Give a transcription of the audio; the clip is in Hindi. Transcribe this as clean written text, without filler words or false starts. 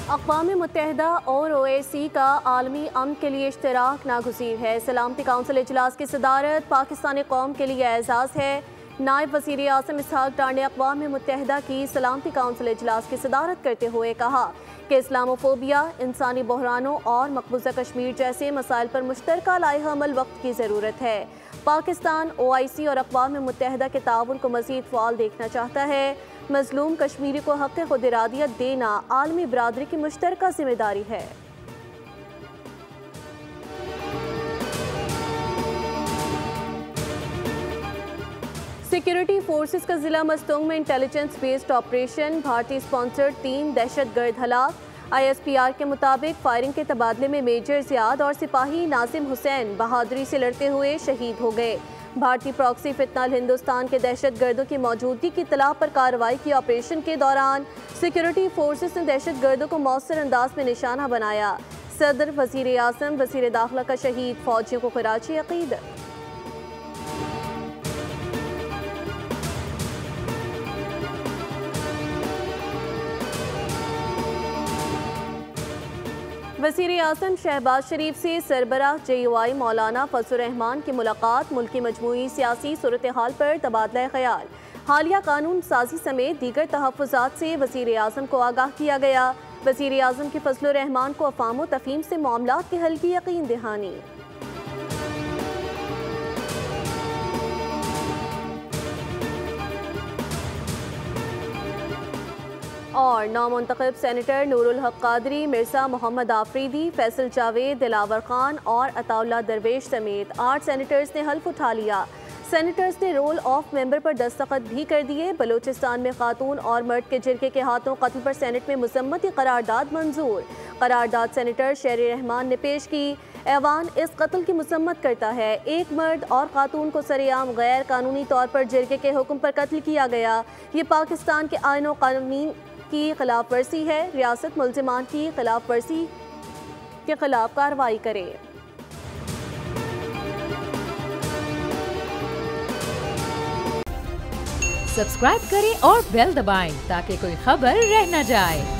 अक़वाम मुत्तहिदा और OAC का आलमी अमन के लिए इश्तराक नागुज़ीर है। सलामती काउंसिल इजलास की सदारत पाकिस्तानी कौम के लिए एजाज़ है। नायब वज़ीर आज़म इसहाक डार ने अक़वाम मुत्तहिदा की सलामती काउंसिल इजलास की सदारत करते हुए कहा कि इस्लामोफोबिया, इंसानी बहरानों और मकबूजा कश्मीर जैसे मसाइल पर मुश्तरका लाइहा अमल वक्त की ज़रूरत है। पाकिस्तान OIC और अक़वाम मुत्तहिदा के ताउन को मज़ीद फ़ाल देखना चाहता है। मज़लूम कश्मीरी को हक़ खुद इरादियत देना आलमी बरादरी की मुश्तरका जिम्मेदारी है। सिक्योरिटी फोर्सेस का जिला मस्तूंग में इंटेलिजेंस बेस्ड ऑपरेशन, भारतीय स्पॉन्सर्ड 3 दहशतगर्द हलाक। ISPR के मुताबिक फायरिंग के तबादले में मेजर ज़ियाद और सिपाही नाजिम हुसैन बहादुरी से लड़ते हुए शहीद हो गए। भारतीय प्रॉक्सी फितनल हिंदुस्तान के दहशतगर्दों की मौजूदगी की इत्तला पर कार्रवाई की ऑपरेशन के दौरान सिक्योरिटी फोर्सेस ने दहशतगर्दों को मौसर अंदाज में निशाना बनाया। सदर, वज़ीर आज़म, वज़ीर दाखिला का शहीद फौजियों को खराज अक़ीदत। वज़ीर आज़म शहबाज शरीफ से सरबराह JUI मौलाना फजलुर रहमान की मुलाकात, मुल्की मजमूई सियासी सूरत हाल पर तबादला ख्याल। हालिया कानून साजी समेत दीगर तहफ़्फ़ुज़ात से वज़ीर आज़म को आगाह किया गया। वज़ीर आज़म की फजलुर रहमान को अफ़ाम व तफ़हीम से मामलात के हल की यकीन दहानी। और नौमुंतखब सेनेटर नूरुल हक कादरी, मिर्ज़ा मोहम्मद आफरीदी, फैसल जावेद, दिलावर खान और अताउल्लाह दरवेश समेत 8 सेनेटर्स ने हल्फ उठा लिया। सेनेटर्स ने रोल ऑफ मेंबर पर दस्तखत भी कर दिए। बलूचिस्तान में खातून और मर्द के जिरगे के हाथों कत्ल पर सेनेट में मुज़म्मती करारदाद मंजूर। करारदाद सेनेटर शेर रहमान ने पेश की। ऐवान इस कत्ल की मुज़म्मत करता है। एक मर्द और खातून को सरेआम गैर कानूनी तौर पर जिरगे के हुक्म पर कत्ल किया गया। ये पाकिस्तान के आईन व कानून की खिलाफ वर्जी है। रियासत मुल्जिमान की खिलाफ वर्जी के खिलाफ कार्रवाई करे। सब्सक्राइब करें और बेल दबाएं ताकि कोई खबर रह न जाए।